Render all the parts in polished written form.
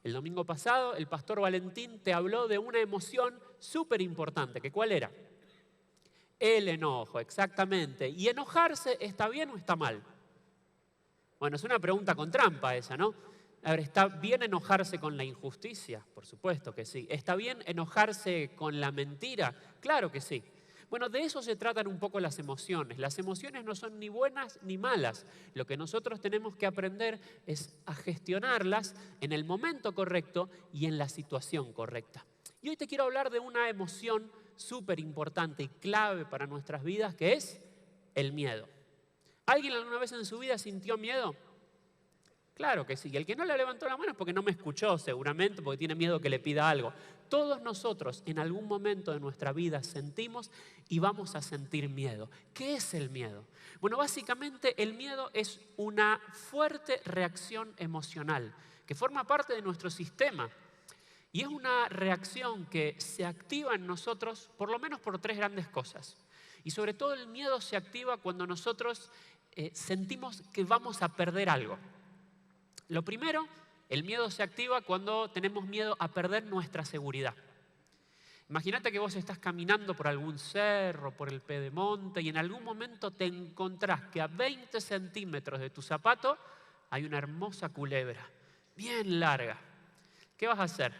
El domingo pasado el pastor Valentín te habló de una emoción súper importante, que ¿cuál era? El enojo, exactamente. ¿Y enojarse está bien o está mal? Bueno, es una pregunta con trampa esa, ¿no? A ver, ¿está bien enojarse con la injusticia? Por supuesto que sí. ¿Está bien enojarse con la mentira? Claro que sí. Bueno, de eso se tratan un poco las emociones. Las emociones no son ni buenas ni malas. Lo que nosotros tenemos que aprender es a gestionarlas en el momento correcto y en la situación correcta. Y hoy te quiero hablar de una emoción súper importante y clave para nuestras vidas, que es el miedo. ¿Alguien alguna vez en su vida sintió miedo? Claro que sí. Y el que no le levantó la mano es porque no me escuchó, seguramente, porque tiene miedo que le pida algo. Todos nosotros en algún momento de nuestra vida sentimos y vamos a sentir miedo. ¿Qué es el miedo? Bueno, básicamente el miedo es una fuerte reacción emocional que forma parte de nuestro sistema. Y es una reacción que se activa en nosotros por lo menos por tres grandes cosas. Y sobre todo el miedo se activa cuando nosotros sentimos que vamos a perder algo. Lo primero, el miedo se activa cuando tenemos miedo a perder nuestra seguridad. Imagínate que vos estás caminando por algún cerro, por el pedemonte, y en algún momento te encontrás que a 20 centímetros de tu zapato hay una hermosa culebra, bien larga. ¿Qué vas a hacer?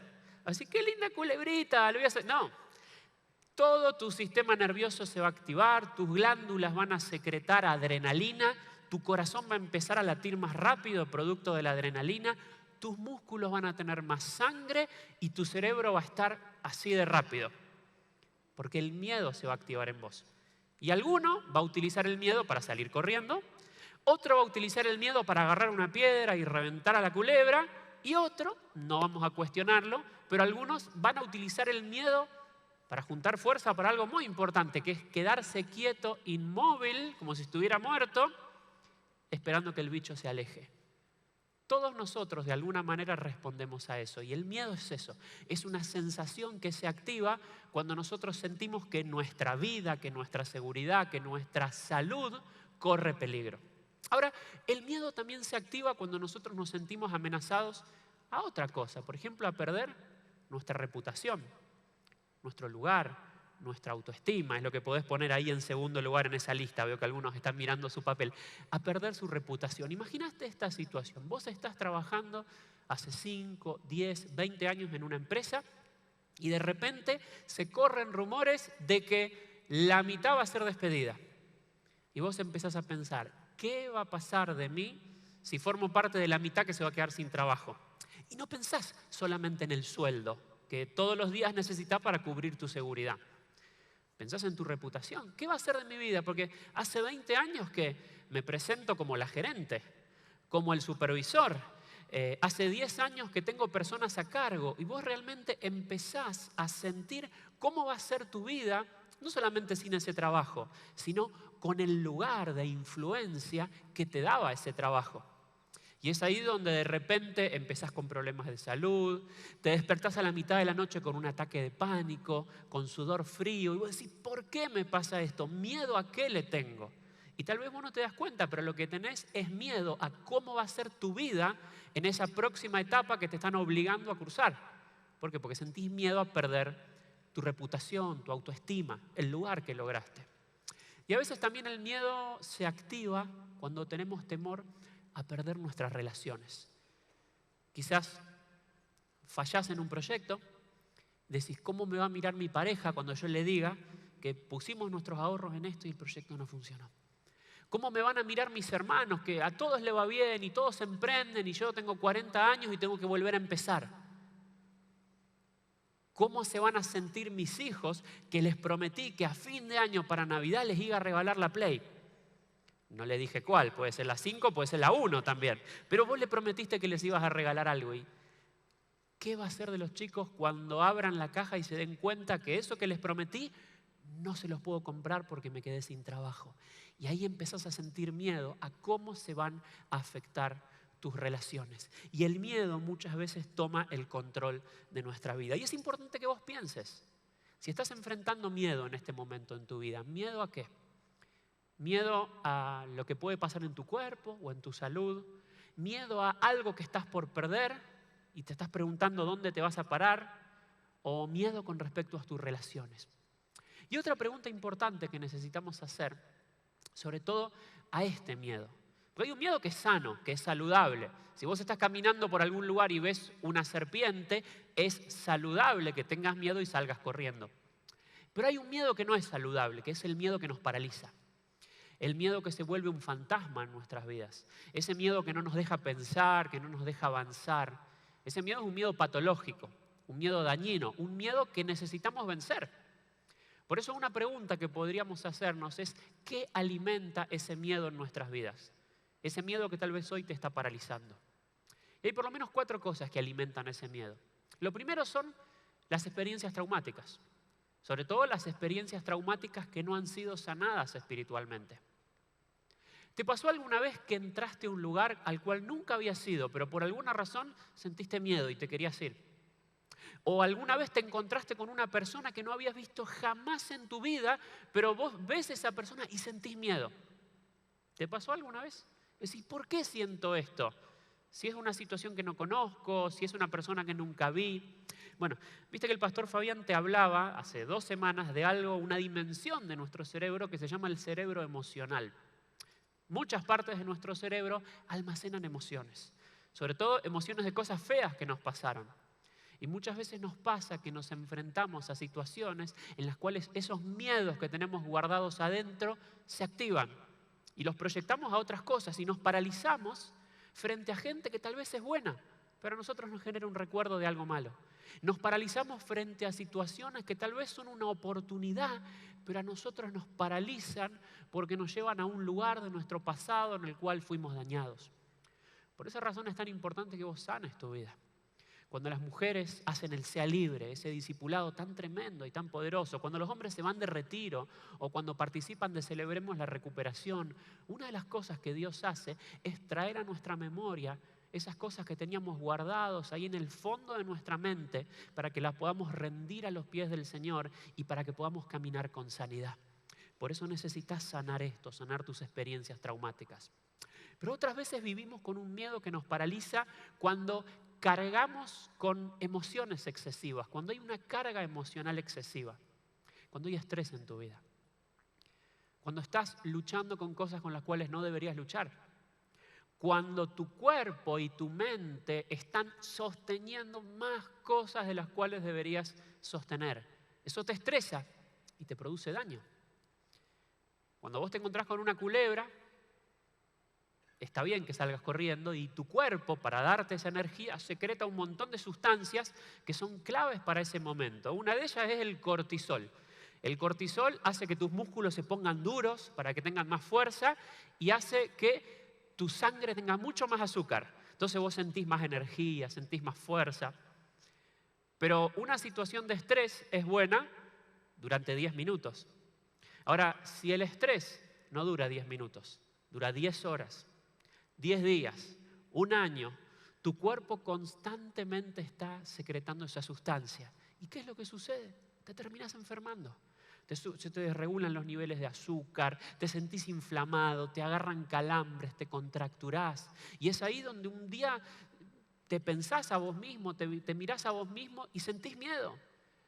Así, qué linda culebrita, lo voy a hacer. No, todo tu sistema nervioso se va a activar, tus glándulas van a secretar adrenalina, tu corazón va a empezar a latir más rápido producto de la adrenalina, tus músculos van a tener más sangre y tu cerebro va a estar así de rápido, porque el miedo se va a activar en vos. Y alguno va a utilizar el miedo para salir corriendo, otro va a utilizar el miedo para agarrar una piedra y reventar a la culebra, y otro, no vamos a cuestionarlo, pero algunos van a utilizar el miedo para juntar fuerza para algo muy importante, que es quedarse quieto, inmóvil, como si estuviera muerto, esperando que el bicho se aleje. Todos nosotros de alguna manera respondemos a eso, y el miedo es eso, es una sensación que se activa cuando nosotros sentimos que nuestra vida, que nuestra seguridad, que nuestra salud corre peligro. Ahora, el miedo también se activa cuando nosotros nos sentimos amenazados a otra cosa, por ejemplo, a perder nuestra reputación, nuestro lugar, nuestra autoestima, es lo que podés poner ahí en segundo lugar en esa lista. Veo que algunos están mirando su papel. A perder su reputación. Imaginaste esta situación. Vos estás trabajando hace 5, 10, 20 años en una empresa y de repente se corren rumores de que la mitad va a ser despedida. Y vos empezás a pensar, ¿qué va a pasar de mí si formo parte de la mitad que se va a quedar sin trabajo? Y no pensás solamente en el sueldo que todos los días necesitas para cubrir tu seguridad. Pensás en tu reputación. ¿Qué va a ser de mi vida? Porque hace 20 años que me presento como la gerente, como el supervisor. Hace 10 años que tengo personas a cargo y vos realmente empezás a sentir cómo va a ser tu vida, no solamente sin ese trabajo, sino con el lugar de influencia que te daba ese trabajo. Y es ahí donde de repente empezás con problemas de salud, te despertás a la mitad de la noche con un ataque de pánico, con sudor frío, y vos decís, ¿por qué me pasa esto? ¿Miedo a qué le tengo? Y tal vez vos no te das cuenta, pero lo que tenés es miedo a cómo va a ser tu vida en esa próxima etapa que te están obligando a cruzar. ¿Por qué? Porque sentís miedo a perder tu reputación, tu autoestima, el lugar que lograste. Y a veces también el miedo se activa cuando tenemos temor a perder nuestras relaciones. Quizás fallás en un proyecto, decís, ¿cómo me va a mirar mi pareja cuando yo le diga que pusimos nuestros ahorros en esto y el proyecto no funcionó? ¿Cómo me van a mirar mis hermanos que a todos le va bien y todos se emprenden y yo tengo 40 años y tengo que volver a empezar? ¿Cómo se van a sentir mis hijos que les prometí que a fin de año para Navidad les iba a regalar la Play? No le dije cuál, puede ser la 5, puede ser la 1 también. Pero vos le prometiste que les ibas a regalar algo. ¿Y qué va a hacer de los chicos cuando abran la caja y se den cuenta que eso que les prometí no se los puedo comprar porque me quedé sin trabajo? Y ahí empezás a sentir miedo a cómo se van a afectar tus relaciones. Y el miedo muchas veces toma el control de nuestra vida. Y es importante que vos pienses, si estás enfrentando miedo en este momento en tu vida, ¿miedo a qué? Miedo a lo que puede pasar en tu cuerpo o en tu salud. Miedo a algo que estás por perder. y te estás preguntando dónde te vas a parar, o miedo con respecto a tus relaciones. Y otra pregunta importante que necesitamos hacer, sobre todo a este miedo. Porque hay un miedo que es sano, que es saludable. Si vos estás caminando por algún lugar y ves una serpiente, es saludable que tengas miedo y salgas corriendo. Pero hay un miedo que no es saludable, que es el miedo que nos paraliza. El miedo que se vuelve un fantasma en nuestras vidas. Ese miedo que no nos deja pensar, que no nos deja avanzar. Ese miedo es un miedo patológico, un miedo dañino, un miedo que necesitamos vencer. Por eso una pregunta que podríamos hacernos es, ¿qué alimenta ese miedo en nuestras vidas? Ese miedo que tal vez hoy te está paralizando. Y hay por lo menos 4 cosas que alimentan ese miedo. Lo primero son las experiencias traumáticas. Sobre todo las experiencias traumáticas que no han sido sanadas espiritualmente. ¿Te pasó alguna vez que entraste a un lugar al cual nunca habías ido, pero por alguna razón sentiste miedo y te querías ir? ¿O alguna vez te encontraste con una persona que no habías visto jamás en tu vida, pero vos ves a esa persona y sentís miedo? ¿Te pasó alguna vez? Decís, ¿por qué siento esto? Si es una situación que no conozco, si es una persona que nunca vi. Bueno, viste que el pastor Fabián te hablaba hace 2 semanas de algo, una dimensión de nuestro cerebro que se llama el cerebro emocional. Muchas partes de nuestro cerebro almacenan emociones, sobre todo emociones de cosas feas que nos pasaron. Y muchas veces nos pasa que nos enfrentamos a situaciones en las cuales esos miedos que tenemos guardados adentro se activan y los proyectamos a otras cosas y nos paralizamos frente a gente que tal vez es buena, pero a nosotros nos genera un recuerdo de algo malo. Nos paralizamos frente a situaciones que tal vez son una oportunidad, pero a nosotros nos paralizan porque nos llevan a un lugar de nuestro pasado en el cual fuimos dañados. Por esa razón es tan importante que vos sanes tu vida. Cuando las mujeres hacen el Sea Libre, ese discipulado tan tremendo y tan poderoso, cuando los hombres se van de retiro o cuando participan de Celebremos la Recuperación, una de las cosas que Dios hace es traer a nuestra memoria esas cosas que teníamos guardados ahí en el fondo de nuestra mente para que las podamos rendir a los pies del Señor y para que podamos caminar con sanidad. Por eso necesitas sanar esto, sanar tus experiencias traumáticas. Pero otras veces vivimos con un miedo que nos paraliza cuando cargamos con emociones excesivas, cuando hay una carga emocional excesiva, cuando hay estrés en tu vida, cuando estás luchando con cosas con las cuales no deberías luchar, cuando tu cuerpo y tu mente están sosteniendo más cosas de las cuales deberías sostener. Eso te estresa y te produce daño. Cuando vos te encontrás con una culebra, está bien que salgas corriendo y tu cuerpo, para darte esa energía, secreta un montón de sustancias que son claves para ese momento. Una de ellas es el cortisol. El cortisol hace que tus músculos se pongan duros para que tengan más fuerza y hace que tu sangre tenga mucho más azúcar. Entonces vos sentís más energía, sentís más fuerza. Pero una situación de estrés es buena durante 10 minutos. Ahora, si el estrés no dura 10 minutos, dura 10 horas, 10 días, 1 año, tu cuerpo constantemente está secretando esa sustancia. ¿Y qué es lo que sucede? Te terminas enfermando. Se te desregulan los niveles de azúcar, te sentís inflamado, te agarran calambres, te contracturás. Y es ahí donde un día te pensás a vos mismo, te mirás a vos mismo y sentís miedo.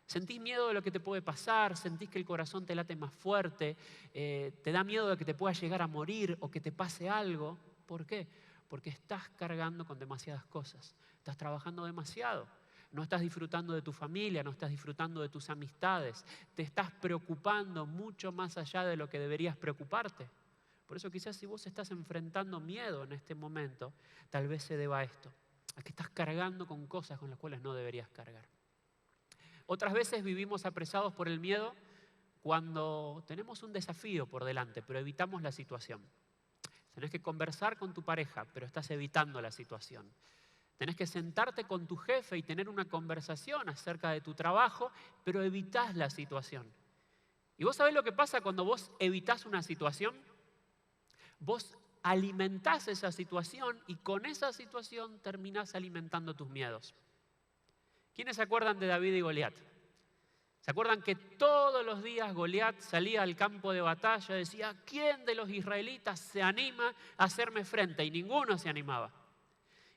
Sentís miedo de lo que te puede pasar, sentís que el corazón te late más fuerte, te da miedo de que te puedas llegar a morir o que te pase algo. ¿Por qué? Porque estás cargando con demasiadas cosas, estás trabajando demasiado, no estás disfrutando de tu familia, no estás disfrutando de tus amistades, te estás preocupando mucho más allá de lo que deberías preocuparte. Por eso quizás si vos estás enfrentando miedo en este momento, tal vez se deba a esto, a que estás cargando con cosas con las cuales no deberías cargar. Otras veces vivimos apresados por el miedo cuando tenemos un desafío por delante, pero evitamos la situación. Tenés que conversar con tu pareja, pero estás evitando la situación. Tenés que sentarte con tu jefe y tener una conversación acerca de tu trabajo, pero evitás la situación. ¿Y vos sabés lo que pasa cuando vos evitás una situación? Vos alimentás esa situación y con esa situación terminás alimentando tus miedos. ¿Quiénes se acuerdan de David y Goliat? ¿Se acuerdan que todos los días Goliat salía al campo de batalla y decía, ¿quién de los israelitas se anima a hacerme frente? Y ninguno se animaba.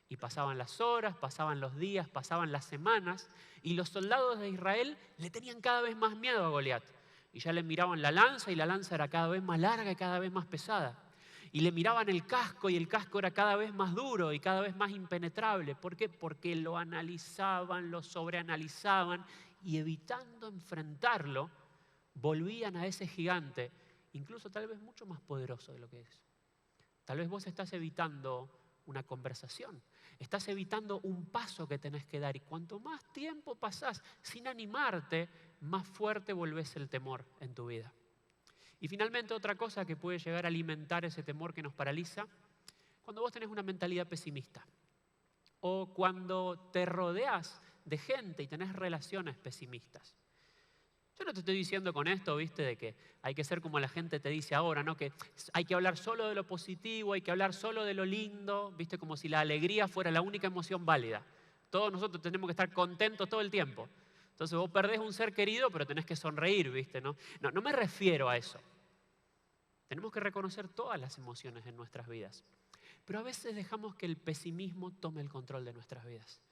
Y pasaban las horas, pasaban los días, pasaban las semanas, y los soldados de Israel le tenían cada vez más miedo a Goliat. Y ya le miraban la lanza, y la lanza era cada vez más larga y cada vez más pesada. Y le miraban el casco, y el casco era cada vez más duro y cada vez más impenetrable. ¿Por qué? Porque lo analizaban, lo sobreanalizaban, y evitando enfrentarlo, volvían a ese gigante, incluso tal vez mucho más poderoso de lo que es. Tal vez vos estás evitando una conversación, estás evitando un paso que tenés que dar, y cuanto más tiempo pasás sin animarte, más fuerte volvés el temor en tu vida. Y finalmente, otra cosa que puede llegar a alimentar ese temor que nos paraliza, cuando vos tenés una mentalidad pesimista o cuando te rodeas de gente y tenés relaciones pesimistas. Yo no te estoy diciendo con esto, viste, de que hay que ser como la gente te dice ahora, ¿no? Que hay que hablar solo de lo positivo, hay que hablar solo de lo lindo, viste, como si la alegría fuera la única emoción válida. Todos nosotros tenemos que estar contentos todo el tiempo. Entonces vos perdés un ser querido, pero tenés que sonreír, viste, ¿no? No me refiero a eso. Tenemos que reconocer todas las emociones en nuestras vidas. Pero a veces dejamos que el pesimismo tome el control de nuestras vidas.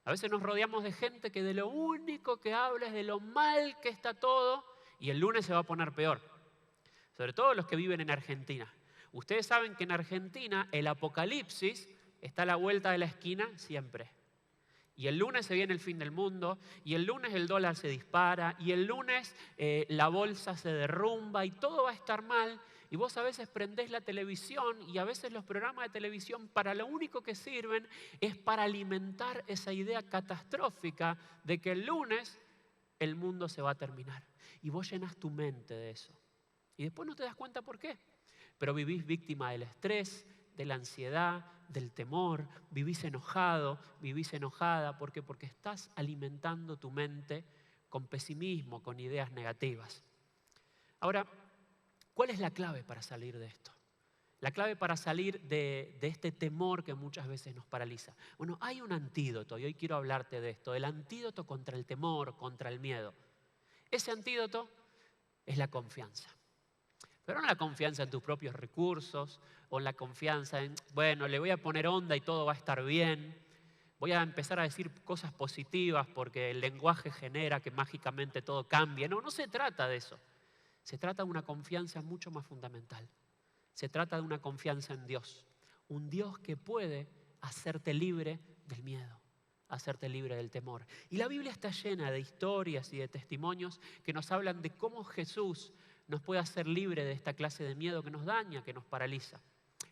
A veces nos rodeamos de gente que de lo único que habla es de lo mal que está todo, y el lunes se va a poner peor. Sobre todo los que viven en Argentina. Ustedes saben que en Argentina el apocalipsis está a la vuelta de la esquina siempre. Y el lunes se viene el fin del mundo, y el lunes el dólar se dispara, y el lunes la bolsa se derrumba y todo va a estar mal. Y vos a veces prendés la televisión, y a veces los programas de televisión para lo único que sirven es para alimentar esa idea catastrófica de que el lunes el mundo se va a terminar. Y vos llenas tu mente de eso. Y después no te das cuenta por qué. Pero vivís víctima del estrés, de la ansiedad, del temor, vivís enojado, vivís enojada. ¿Por qué? Porque estás alimentando tu mente con pesimismo, con ideas negativas. Ahora, ¿cuál es la clave para salir de esto? La clave para salir de este temor que muchas veces nos paraliza. Bueno, hay un antídoto, y hoy quiero hablarte de esto, el antídoto contra el temor, contra el miedo. Ese antídoto es la confianza. Pero no la confianza en tus propios recursos o la confianza en, bueno, le voy a poner onda y todo va a estar bien. Voy a empezar a decir cosas positivas porque el lenguaje genera que mágicamente todo cambie. No se trata de eso. Se trata de una confianza mucho más fundamental. Se trata de una confianza en Dios. Un Dios que puede hacerte libre del miedo, hacerte libre del temor. Y la Biblia está llena de historias y de testimonios que nos hablan de cómo Jesús nos puede hacer libre de esta clase de miedo que nos daña, que nos paraliza.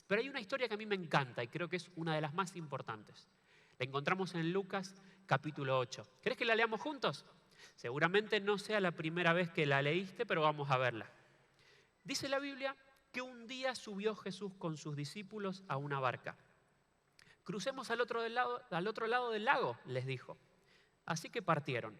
Pero hay una historia que a mí me encanta y creo que es una de las más importantes. La encontramos en Lucas capítulo 8. ¿Querés que la leamos juntos? Seguramente no sea la primera vez que la leíste, pero vamos a verla. Dice la Biblia que un día subió Jesús con sus discípulos a una barca. Crucemos al otro lado del lago, les dijo. Así que partieron.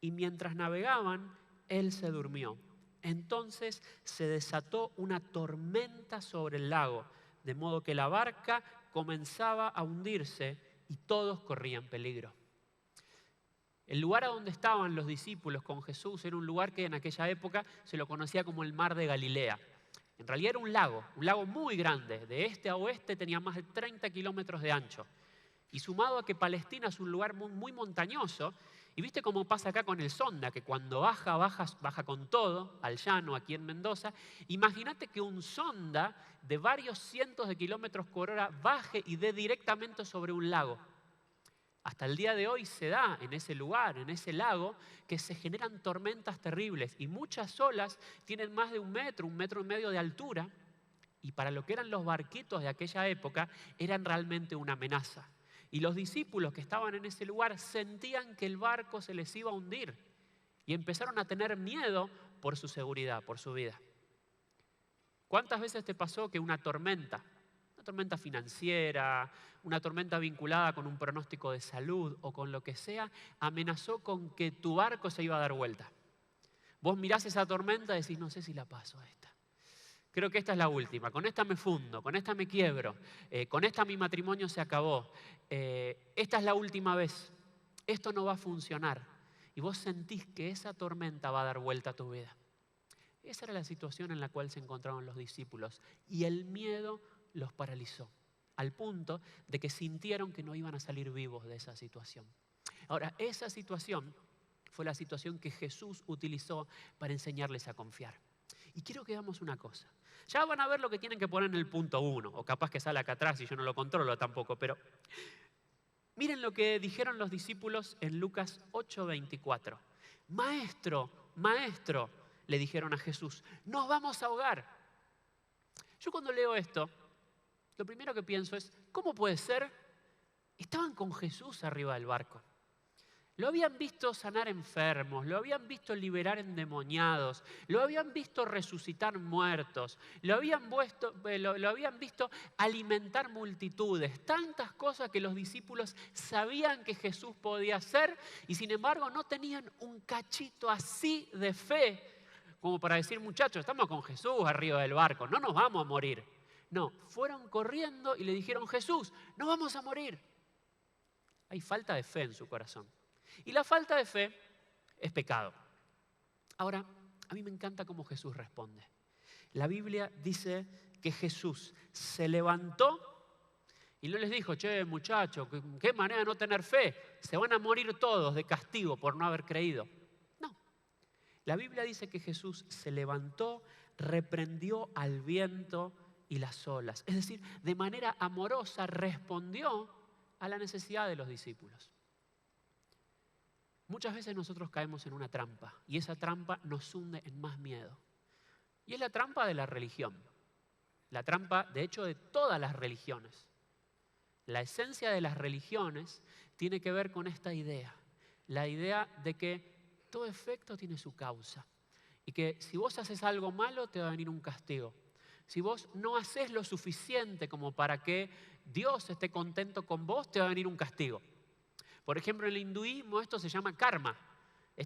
Y mientras navegaban, él se durmió. Entonces se desató una tormenta sobre el lago, de modo que la barca comenzaba a hundirse y todos corrían peligro. El lugar a donde estaban los discípulos con Jesús era un lugar que en aquella época se lo conocía como el Mar de Galilea. En realidad era un lago muy grande, de este a oeste tenía más de 30 kilómetros de ancho. Y sumado a que Palestina es un lugar muy montañoso, y viste cómo pasa acá con el Sonda, que cuando baja con todo, al llano, aquí en Mendoza. Imagínate que un Sonda de varios cientos de kilómetros por hora baje y dé directamente sobre un lago. Hasta el día de hoy se da en ese lugar, en ese lago, que se generan tormentas terribles y muchas olas tienen más de 1 metro y medio de altura, y para lo que eran los barquitos de aquella época eran realmente una amenaza. Y los discípulos que estaban en ese lugar sentían que el barco se les iba a hundir y empezaron a tener miedo por su seguridad, por su vida. ¿Cuántas veces te pasó que una tormenta financiera, una tormenta vinculada con un pronóstico de salud o con lo que sea, amenazó con que tu barco se iba a dar vuelta? Vos mirás esa tormenta y decís, no sé si la paso a esta. Creo que esta es la última, con esta me fundo, con esta me quiebro, con esta mi matrimonio se acabó, esta es la última vez, esto no va a funcionar. Y vos sentís que esa tormenta va a dar vuelta a tu vida. Esa era la situación en la cual se encontraban los discípulos y el miedo los paralizó. al punto de que sintieron que no iban a salir vivos de esa situación. Ahora, esa situación fue la situación que Jesús utilizó para enseñarles a confiar. Y quiero que veamos una cosa. Ya van a ver lo que tienen que poner en el punto 1, o capaz que sale acá atrás y yo no lo controlo tampoco, pero miren lo que dijeron los discípulos en Lucas 8:24. Maestro, maestro, le dijeron a Jesús, nos vamos a ahogar. Yo cuando leo esto, lo primero que pienso es, ¿cómo puede ser? Estaban con Jesús arriba del barco. Lo habían visto sanar enfermos, lo habían visto liberar endemoniados, lo habían visto resucitar muertos, lo habían visto alimentar multitudes. Tantas cosas que los discípulos sabían que Jesús podía hacer y sin embargo no tenían un cachito así de fe como para decir, muchachos, estamos con Jesús arriba del barco, no nos vamos a morir. No, fueron corriendo y le dijeron, Jesús, no vamos a morir. Hay falta de fe en su corazón. Y la falta de fe es pecado. Ahora, a mí me encanta cómo Jesús responde. La Biblia dice que Jesús se levantó y no les dijo, che, muchachos, qué manera de no tener fe. Se van a morir todos de castigo por no haber creído. No. La Biblia dice que Jesús se levantó, reprendió al viento y las olas. Es decir, de manera amorosa respondió a la necesidad de los discípulos. Muchas veces nosotros caemos en una trampa y esa trampa nos hunde en más miedo. Y es la trampa de la religión. La trampa, de hecho, de todas las religiones. La esencia de las religiones tiene que ver con esta idea. La idea de que todo efecto tiene su causa. Y que si vos haces algo malo, te va a venir un castigo. Si vos no haces lo suficiente como para que Dios esté contento con vos, te va a venir un castigo. Por ejemplo, en el hinduismo esto se llama karma.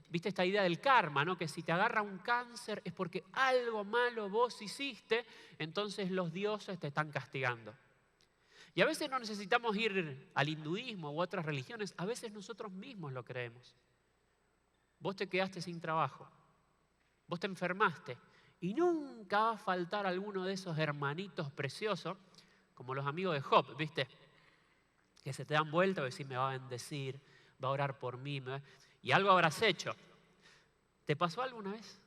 ¿Viste esta idea del karma, no? Que si te agarra un cáncer es porque algo malo vos hiciste, entonces los dioses te están castigando. Y a veces no necesitamos ir al hinduismo u otras religiones, a veces nosotros mismos lo creemos. Vos te quedaste sin trabajo, vos te enfermaste y nunca va a faltar alguno de esos hermanitos preciosos, como los amigos de Job, ¿viste? Que se te dan vuelta y decís, me va a bendecir, va a orar por mí. Y algo habrás hecho. ¿Te pasó alguna vez?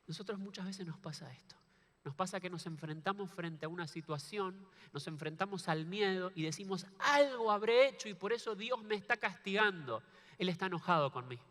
Nosotros muchas veces nos pasa esto. Nos pasa que nos enfrentamos frente a una situación, nos enfrentamos al miedo y decimos, algo habré hecho y por eso Dios me está castigando. Él está enojado conmigo.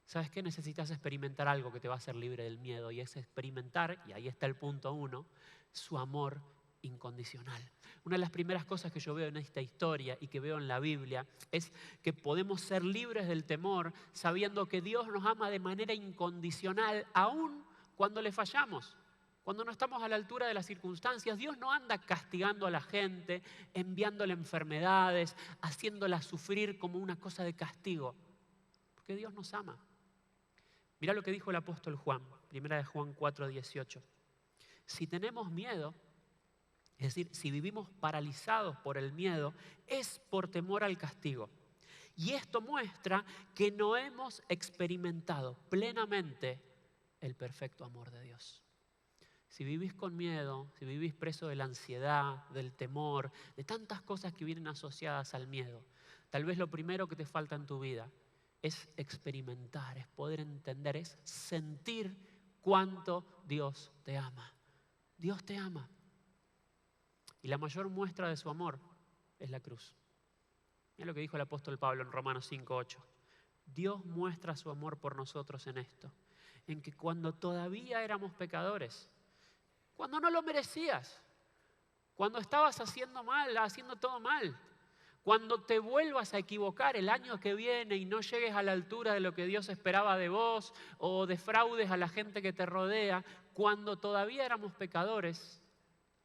¿Sabes qué? Necesitas experimentar algo que te va a hacer libre del miedo y es experimentar, y ahí está el punto 1, su amor incondicional. Una de las primeras cosas que yo veo en esta historia y que veo en la Biblia es que podemos ser libres del temor sabiendo que Dios nos ama de manera incondicional aún cuando le fallamos. Cuando no estamos a la altura de las circunstancias, Dios no anda castigando a la gente, enviándole enfermedades, haciéndola sufrir como una cosa de castigo. Porque Dios nos ama. Mirá lo que dijo el apóstol Juan, 1 Juan 4:18. Si tenemos miedo, es decir, si vivimos paralizados por el miedo, es por temor al castigo. Y esto muestra que no hemos experimentado plenamente el perfecto amor de Dios. Si vivís con miedo, si vivís preso de la ansiedad, del temor, de tantas cosas que vienen asociadas al miedo, tal vez lo primero que te falta en tu vida es experimentar, es poder entender, es sentir cuánto Dios te ama. Dios te ama. Y la mayor muestra de su amor es la cruz. Mira lo que dijo el apóstol Pablo en Romanos 5:8. Dios muestra su amor por nosotros en esto, en que cuando todavía éramos pecadores, cuando no lo merecías, cuando estabas haciendo mal, haciendo todo mal, cuando te vuelvas a equivocar el año que viene y no llegues a la altura de lo que Dios esperaba de vos o defraudes a la gente que te rodea, cuando todavía éramos pecadores,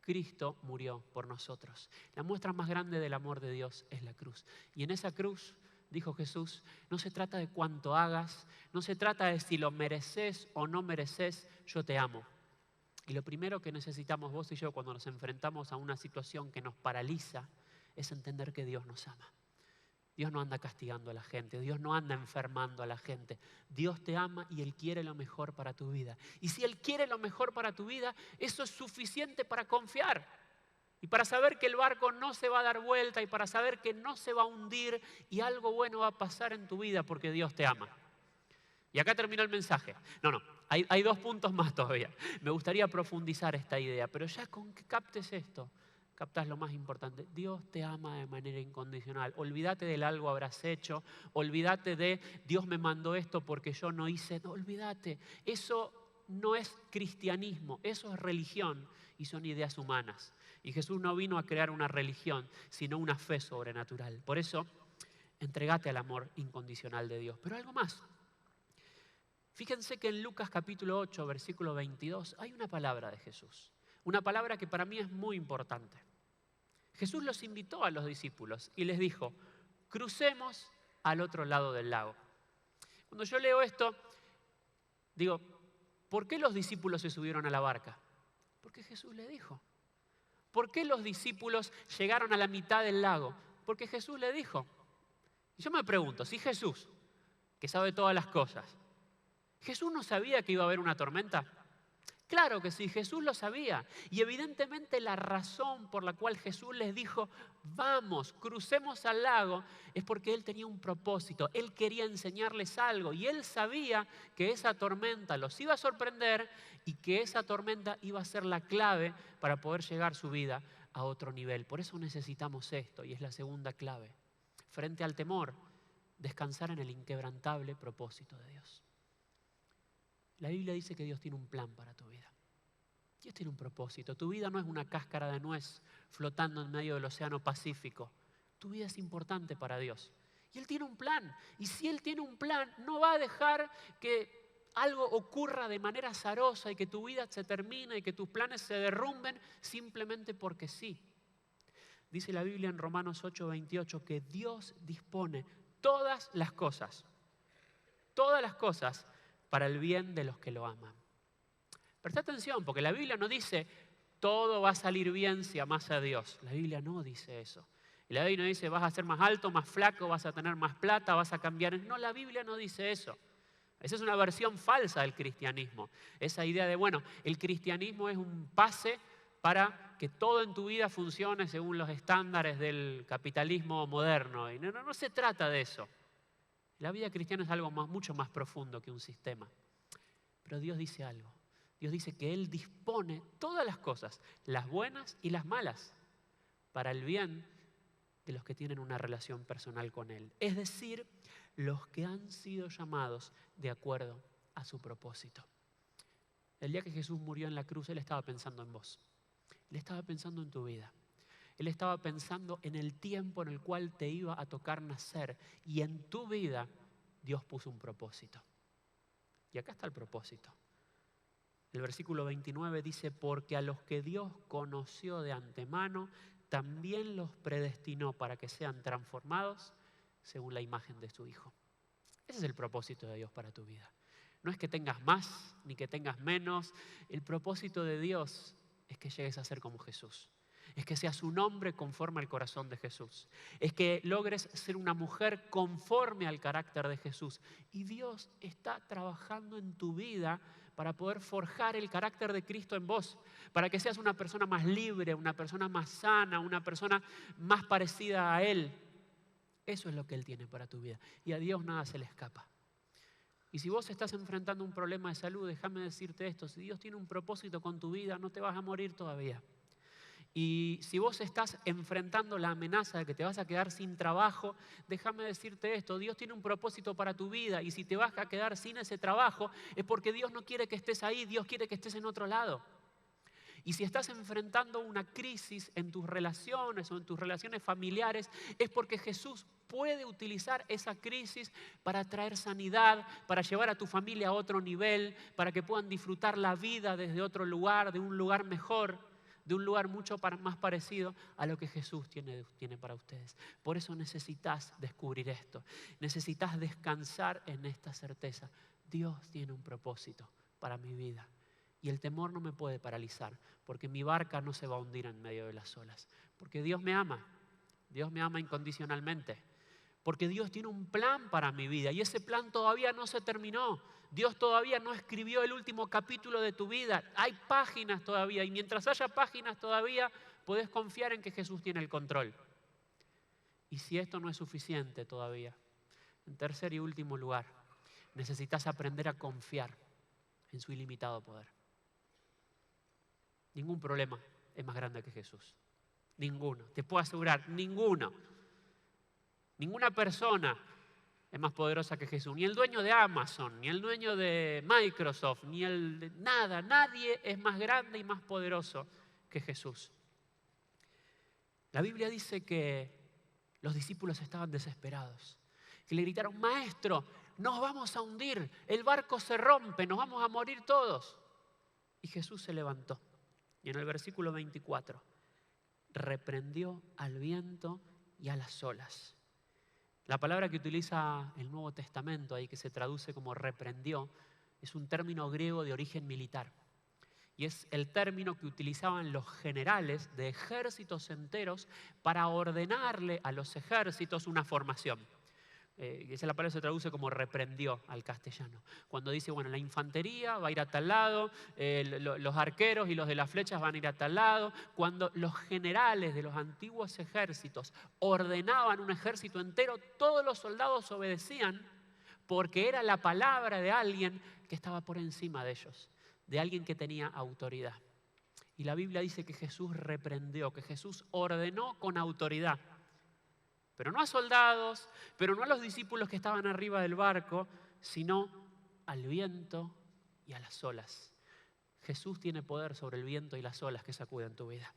Cristo murió por nosotros. La muestra más grande del amor de Dios es la cruz. Y en esa cruz, dijo Jesús, no se trata de cuánto hagas, no se trata de si lo mereces o no mereces, yo te amo. Y lo primero que necesitamos vos y yo cuando nos enfrentamos a una situación que nos paraliza es entender que Dios nos ama. Dios no anda castigando a la gente, Dios no anda enfermando a la gente. Dios te ama y Él quiere lo mejor para tu vida. Y si Él quiere lo mejor para tu vida, eso es suficiente para confiar. Y para saber que el barco no se va a dar vuelta y para saber que no se va a hundir y algo bueno va a pasar en tu vida porque Dios te ama. Y acá terminó el mensaje. No, hay 2 puntos más todavía. Me gustaría profundizar esta idea, pero ya con que captes esto, captas lo más importante. Dios te ama de manera incondicional. Olvídate del algo habrás hecho, olvídate de Dios me mandó esto porque yo no hice. No, olvídate. Eso no es cristianismo, eso es religión y son ideas humanas. Y Jesús no vino a crear una religión, sino una fe sobrenatural. Por eso, entregate al amor incondicional de Dios. Pero algo más. Fíjense que en Lucas capítulo 8, versículo 22, hay una palabra de Jesús. Una palabra que para mí es muy importante. Jesús los invitó a los discípulos y les dijo, crucemos al otro lado del lago. Cuando yo leo esto, digo, ¿por qué los discípulos se subieron a la barca? Porque Jesús le dijo. ¿Por qué los discípulos llegaron a la mitad del lago? Porque Jesús le dijo. Y yo me pregunto, si Jesús, que sabe todas las cosas, ¿Jesús no sabía que iba a haber una tormenta? Claro que sí, Jesús lo sabía. Y evidentemente la razón por la cual Jesús les dijo, vamos, crucemos al lago, es porque Él tenía un propósito. Él quería enseñarles algo y Él sabía que esa tormenta los iba a sorprender y que esa tormenta iba a ser la clave para poder llegar su vida a otro nivel. Por eso necesitamos esto y es la segunda clave. Frente al temor, descansar en el inquebrantable propósito de Dios. La Biblia dice que Dios tiene un plan para tu vida. Dios tiene un propósito. Tu vida no es una cáscara de nuez flotando en medio del océano Pacífico. Tu vida es importante para Dios. Y Él tiene un plan. Y si Él tiene un plan, no va a dejar que algo ocurra de manera azarosa y que tu vida se termine y que tus planes se derrumben simplemente porque sí. Dice la Biblia en Romanos 8:28 que Dios dispone todas las cosas para el bien de los que lo aman. Presta atención, porque la Biblia no dice todo va a salir bien si amás a Dios. La Biblia no dice eso. Y la Biblia no dice vas a ser más alto, más flaco, vas a tener más plata, vas a cambiar. No, la Biblia no dice eso. Esa es una versión falsa del cristianismo. Esa idea de, bueno, el cristianismo es un pase para que todo en tu vida funcione según los estándares del capitalismo moderno. Y no se trata de eso. La vida cristiana es algo mucho más profundo que un sistema. Pero Dios dice algo. Dios dice que Él dispone todas las cosas, las buenas y las malas, para el bien de los que tienen una relación personal con Él. Es decir, los que han sido llamados de acuerdo a su propósito. El día que Jesús murió en la cruz, Él estaba pensando en vos. Él estaba pensando en tu vida. Él estaba pensando en el tiempo en el cual te iba a tocar nacer. Y en tu vida Dios puso un propósito. Y acá está el propósito. El versículo 29 dice, porque a los que Dios conoció de antemano, también los predestinó para que sean transformados según la imagen de su Hijo. Ese es el propósito de Dios para tu vida. No es que tengas más ni que tengas menos. El propósito de Dios es que llegues a ser como Jesús. Es que seas un hombre conforme al corazón de Jesús. Es que logres ser una mujer conforme al carácter de Jesús. Y Dios está trabajando en tu vida para poder forjar el carácter de Cristo en vos. Para que seas una persona más libre, una persona más sana, una persona más parecida a Él. Eso es lo que Él tiene para tu vida. Y a Dios nada se le escapa. Y si vos estás enfrentando un problema de salud, déjame decirte esto. Si Dios tiene un propósito con tu vida, no te vas a morir todavía. Y si vos estás enfrentando la amenaza de que te vas a quedar sin trabajo, déjame decirte esto, Dios tiene un propósito para tu vida y si te vas a quedar sin ese trabajo es porque Dios no quiere que estés ahí, Dios quiere que estés en otro lado. Y si estás enfrentando una crisis en tus relaciones o en tus relaciones familiares, es porque Jesús puede utilizar esa crisis para traer sanidad, para llevar a tu familia a otro nivel, para que puedan disfrutar la vida desde otro lugar, de un lugar mejor, de un lugar mucho más parecido a lo que Jesús tiene para ustedes. Por eso necesitas descubrir esto. Necesitas descansar en esta certeza. Dios tiene un propósito para mi vida. Y el temor no me puede paralizar, porque mi barca no se va a hundir en medio de las olas. Porque Dios me ama. Dios me ama incondicionalmente. Porque Dios tiene un plan para mi vida y ese plan todavía no se terminó. Dios todavía no escribió el último capítulo de tu vida. Hay páginas todavía y mientras haya páginas todavía Podés confiar en que Jesús tiene el control. Y si esto no es suficiente todavía, en tercer y último lugar, necesitas aprender a confiar en su ilimitado poder. Ningún problema es más grande que Jesús. Ninguno. Te puedo asegurar, ninguno. Ninguna persona es más poderosa que Jesús. Ni el dueño de Amazon, ni el dueño de Microsoft, ni el de nada. Nadie es más grande y más poderoso que Jesús. La Biblia dice que los discípulos estaban desesperados. Que le gritaron, maestro, nos vamos a hundir, el barco se rompe, nos vamos a morir todos. Y Jesús se levantó. Y en el versículo 24, reprendió al viento y a las olas. La palabra que utiliza el Nuevo Testamento, ahí que se traduce como reprendió, es un término griego de origen militar. Y es el término que utilizaban los generales de ejércitos enteros para ordenarle a los ejércitos una formación. Esa la palabra se traduce como reprendió al castellano. Cuando dice, bueno, la infantería va a ir a tal lado, los arqueros y los de las flechas van a ir a tal lado. Cuando los generales de los antiguos ejércitos ordenaban un ejército entero, todos los soldados obedecían porque era la palabra de alguien que estaba por encima de ellos, de alguien que tenía autoridad. Y la Biblia dice que Jesús reprendió, que Jesús ordenó con autoridad. Pero no a soldados, pero no a los discípulos que estaban arriba del barco, sino al viento y a las olas. Jesús tiene poder sobre el viento y las olas que sacuden tu vida.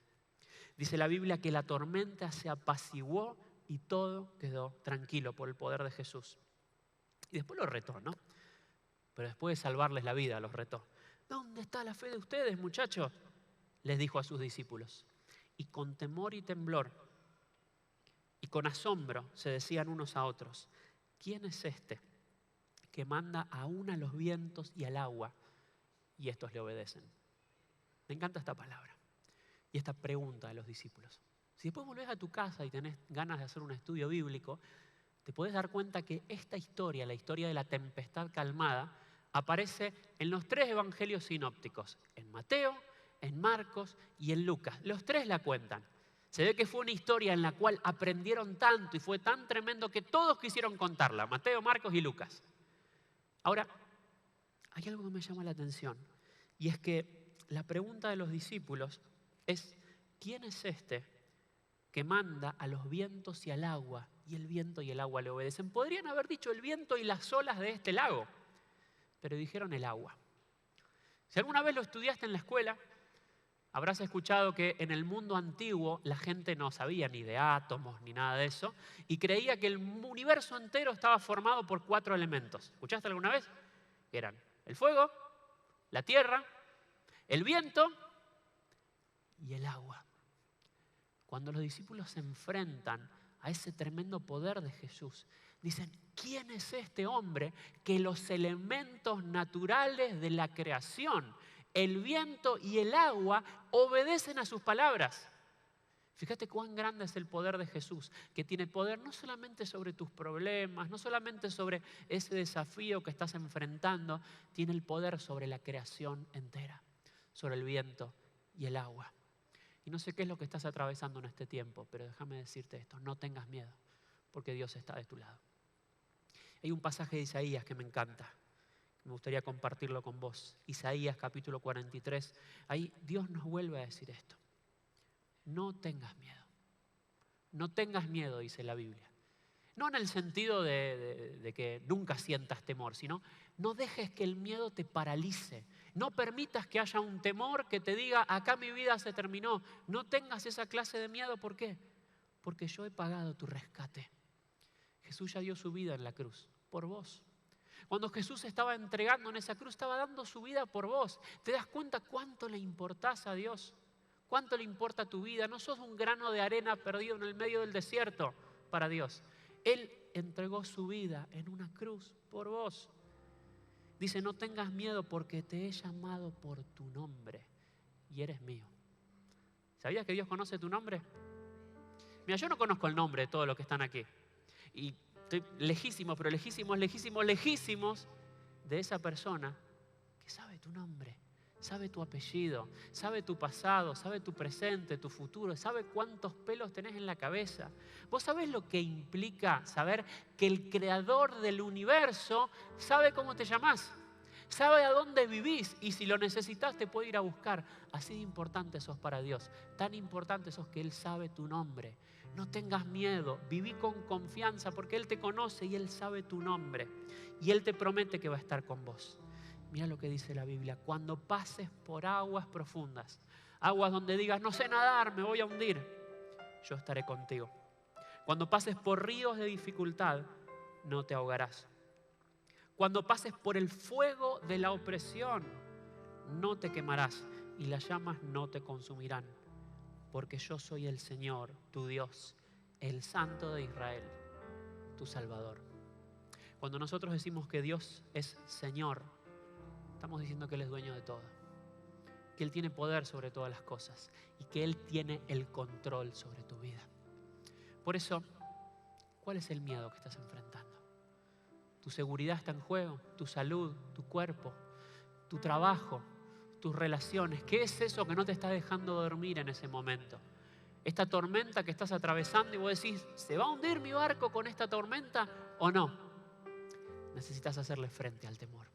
Dice la Biblia que la tormenta se apaciguó y todo quedó tranquilo por el poder de Jesús. Y después los retó, ¿no? Pero después de salvarles la vida, los retó. ¿Dónde está la fe de ustedes, muchachos? Les dijo a sus discípulos. Y con temor y temblor, y con asombro se decían unos a otros, ¿quién es este que manda aún a los vientos y al agua y estos le obedecen? Me encanta esta palabra y esta pregunta de los discípulos. Si después volvés a tu casa y tenés ganas de hacer un estudio bíblico, te podés dar cuenta que esta historia, la historia de la tempestad calmada, aparece en los 3 evangelios sinópticos, en Mateo, en Marcos y en Lucas. Los 3 la cuentan. Se ve que fue una historia en la cual aprendieron tanto y fue tan tremendo que todos quisieron contarla, Mateo, Marcos y Lucas. Ahora, hay algo que me llama la atención y es que la pregunta de los discípulos es, ¿quién es este que manda a los vientos y al agua y el viento y el agua le obedecen? Podrían haber dicho el viento y las olas de este lago, pero dijeron el agua. Si alguna vez lo estudiaste en la escuela, habrás escuchado que en el mundo antiguo la gente no sabía ni de átomos ni nada de eso y creía que el universo entero estaba formado por 4 elementos. ¿Escuchaste alguna vez? Eran el fuego, la tierra, el viento y el agua. Cuando los discípulos se enfrentan a ese tremendo poder de Jesús, dicen, ¿quién es este hombre que los elementos naturales de la creación, el viento y el agua, obedecen a sus palabras? Fíjate cuán grande es el poder de Jesús, que tiene poder no solamente sobre tus problemas, no solamente sobre ese desafío que estás enfrentando, tiene el poder sobre la creación entera, sobre el viento y el agua. Y no sé qué es lo que estás atravesando en este tiempo, pero déjame decirte esto, no tengas miedo, porque Dios está de tu lado. Hay un pasaje de Isaías que me encanta. Me gustaría compartirlo con vos. Isaías capítulo 43. Ahí Dios nos vuelve a decir esto. No tengas miedo. No tengas miedo, dice la Biblia. No en el sentido de que nunca sientas temor, sino no dejes que el miedo te paralice. No permitas que haya un temor que te diga, acá mi vida se terminó. No tengas esa clase de miedo. ¿Por qué? Porque yo he pagado tu rescate. Jesús ya dio su vida en la cruz por vos. Cuando Jesús estaba entregando en esa cruz, estaba dando su vida por vos. ¿Te das cuenta cuánto le importás a Dios? ¿Cuánto le importa tu vida? No sos un grano de arena perdido en el medio del desierto para Dios. Él entregó su vida en una cruz por vos. Dice, no tengas miedo porque te he llamado por tu nombre y eres mío. ¿Sabías que Dios conoce tu nombre? Mira, yo no conozco el nombre de todos los que están aquí. Y estoy lejísimos, pero lejísimos de esa persona que sabe tu nombre, sabe tu apellido, sabe tu pasado, sabe tu presente, tu futuro, sabe cuántos pelos tenés en la cabeza. ¿Vos sabés lo que implica saber que el creador del universo sabe cómo te llamás? Sabe a dónde vivís y si lo necesitas te puede ir a buscar. Así de importante sos para Dios, tan importante sos que Él sabe tu nombre. No tengas miedo, viví con confianza porque Él te conoce y Él sabe tu nombre. Y Él te promete que va a estar con vos. Mira lo que dice la Biblia, cuando pases por aguas profundas, aguas donde digas, no sé nadar, me voy a hundir, yo estaré contigo. Cuando pases por ríos de dificultad, no te ahogarás. Cuando pases por el fuego de la opresión, no te quemarás y las llamas no te consumirán, porque yo soy el Señor, tu Dios, el Santo de Israel, tu Salvador. Cuando nosotros decimos que Dios es Señor, estamos diciendo que Él es dueño de todo, que Él tiene poder sobre todas las cosas y que Él tiene el control sobre tu vida. Por eso, ¿cuál es el miedo que estás enfrentando? Tu seguridad está en juego, tu salud, tu cuerpo, tu trabajo, tus relaciones. ¿Qué es eso que no te está dejando dormir en ese momento? Esta tormenta que estás atravesando y vos decís, ¿se va a hundir mi barco con esta tormenta o no? Necesitas hacerle frente al temor.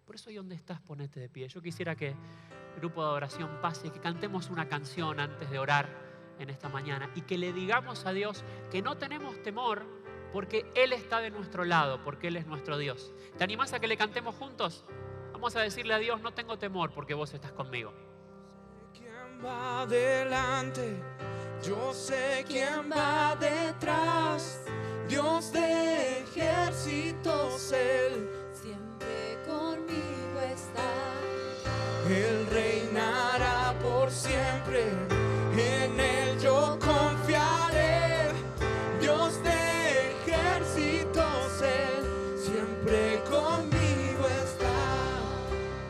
Por eso ahí donde estás, ponete de pie. Yo quisiera que el grupo de adoración pase y que cantemos una canción antes de orar en esta mañana y que le digamos a Dios que no tenemos temor porque Él está de nuestro lado, porque Él es nuestro Dios. ¿Te animás a que le cantemos juntos? Vamos a decirle a Dios, no tengo temor porque vos estás conmigo. ¿Quién va adelante? Yo sé quién va detrás. Dios de ejércitos, Él siempre conmigo está. Él reinará por siempre, en Él yo confiaré. Dios de ejércitos, Él siempre conmigo está.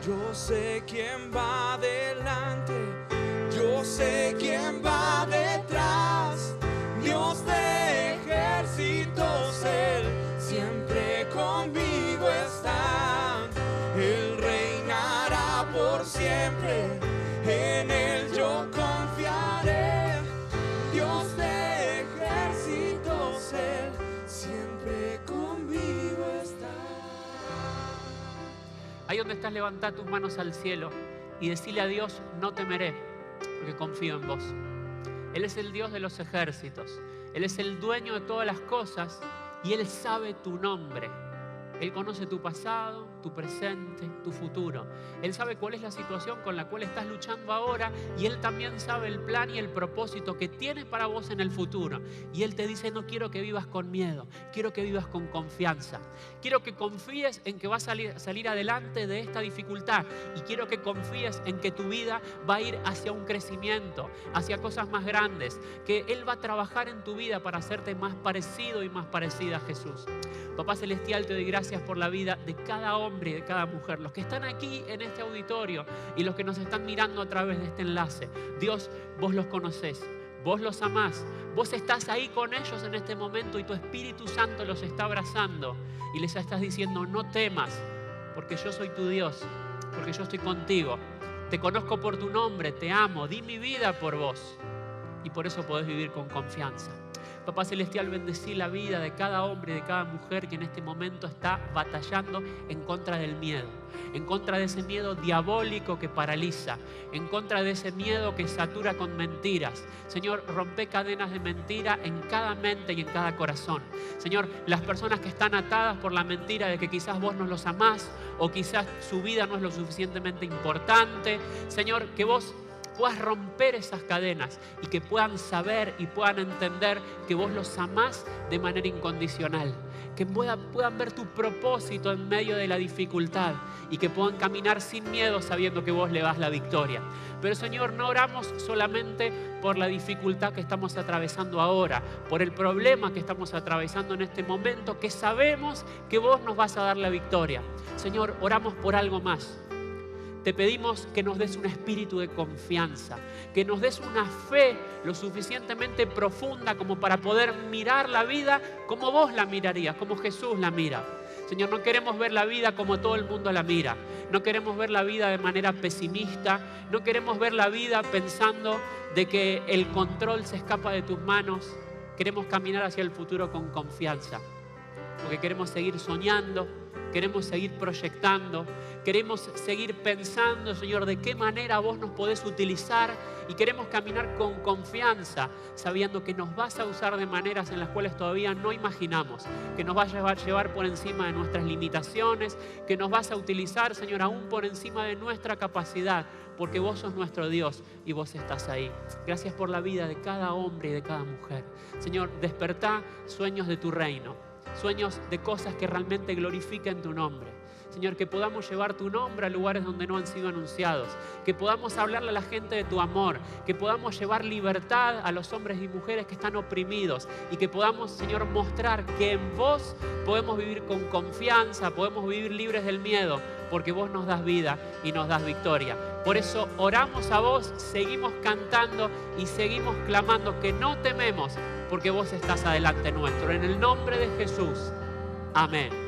Yo sé quién va adelante, yo sé quién va detrás. Dios de ejércitos, Él siempre conmigo está. Él reinará por siempre, en Él yo confiaré. Dios de ejércitos, Él siempre conmigo está. Ahí donde estás, levantá tus manos al cielo y decile a Dios, no temeré, porque confío en vos. Él es el Dios de los ejércitos. Él es el dueño de todas las cosas y Él sabe tu nombre. Él conoce tu pasado, tu presente, tu futuro. Él sabe cuál es la situación con la cual estás luchando ahora y Él también sabe el plan y el propósito que tiene para vos en el futuro. Y Él te dice, no quiero que vivas con miedo, quiero que vivas con confianza. Quiero que confíes en que vas a salir adelante de esta dificultad y quiero que confíes en que tu vida va a ir hacia un crecimiento, hacia cosas más grandes, que Él va a trabajar en tu vida para hacerte más parecido y más parecida a Jesús. Papá Celestial, te doy gracias por la vida de cada hombre y de cada mujer, los que están aquí en este auditorio y los que nos están mirando a través de este enlace. Dios, vos los conocés, vos los amás, vos estás ahí con ellos en este momento y tu Espíritu Santo los está abrazando y les estás diciendo, no temas, porque yo soy tu Dios, porque yo estoy contigo. Te conozco por tu nombre, te amo, di mi vida por vos y por eso podés vivir con confianza. Papá Celestial, bendecí la vida de cada hombre y de cada mujer que en este momento está batallando en contra del miedo, en contra de ese miedo diabólico que paraliza, en contra de ese miedo que satura con mentiras. Señor, rompe cadenas de mentira en cada mente y en cada corazón. Señor, las personas que están atadas por la mentira de que quizás vos no los amás o quizás su vida no es lo suficientemente importante. Señor, que vos puedas romper esas cadenas y que puedan saber y puedan entender que vos los amás de manera incondicional, que puedan ver tu propósito en medio de la dificultad y que puedan caminar sin miedo sabiendo que vos le das la victoria. Pero Señor, no oramos solamente por la dificultad que estamos atravesando ahora, por el problema que estamos atravesando en este momento, que sabemos que vos nos vas a dar la victoria. Señor, oramos por algo más. te pedimos que nos des un espíritu de confianza, que nos des una fe lo suficientemente profunda como para poder mirar la vida como vos la mirarías, como Jesús la mira. Señor, no queremos ver la vida como todo el mundo la mira. No queremos ver la vida de manera pesimista. No queremos ver la vida pensando de que el control se escapa de tus manos. Queremos caminar hacia el futuro con confianza, porque queremos seguir soñando, queremos seguir proyectando, queremos seguir pensando, Señor, de qué manera vos nos podés utilizar, y queremos caminar con confianza, sabiendo que nos vas a usar de maneras en las cuales todavía no imaginamos, que nos vas a llevar por encima de nuestras limitaciones, que nos vas a utilizar, Señor, aún por encima de nuestra capacidad, porque vos sos nuestro Dios y vos estás ahí. Gracias por la vida de cada hombre y de cada mujer. Señor, despertá sueños de tu reino, sueños de cosas que realmente glorifiquen tu nombre. Señor, que podamos llevar tu nombre a lugares donde no han sido anunciados, que podamos hablarle a la gente de tu amor, que podamos llevar libertad a los hombres y mujeres que están oprimidos, y que podamos, Señor, mostrar que en vos podemos vivir con confianza, podemos vivir libres del miedo, porque vos nos das vida y nos das victoria. Por eso oramos a vos, seguimos cantando y seguimos clamando que no tememos, porque vos estás adelante nuestro. En el nombre de Jesús. Amén.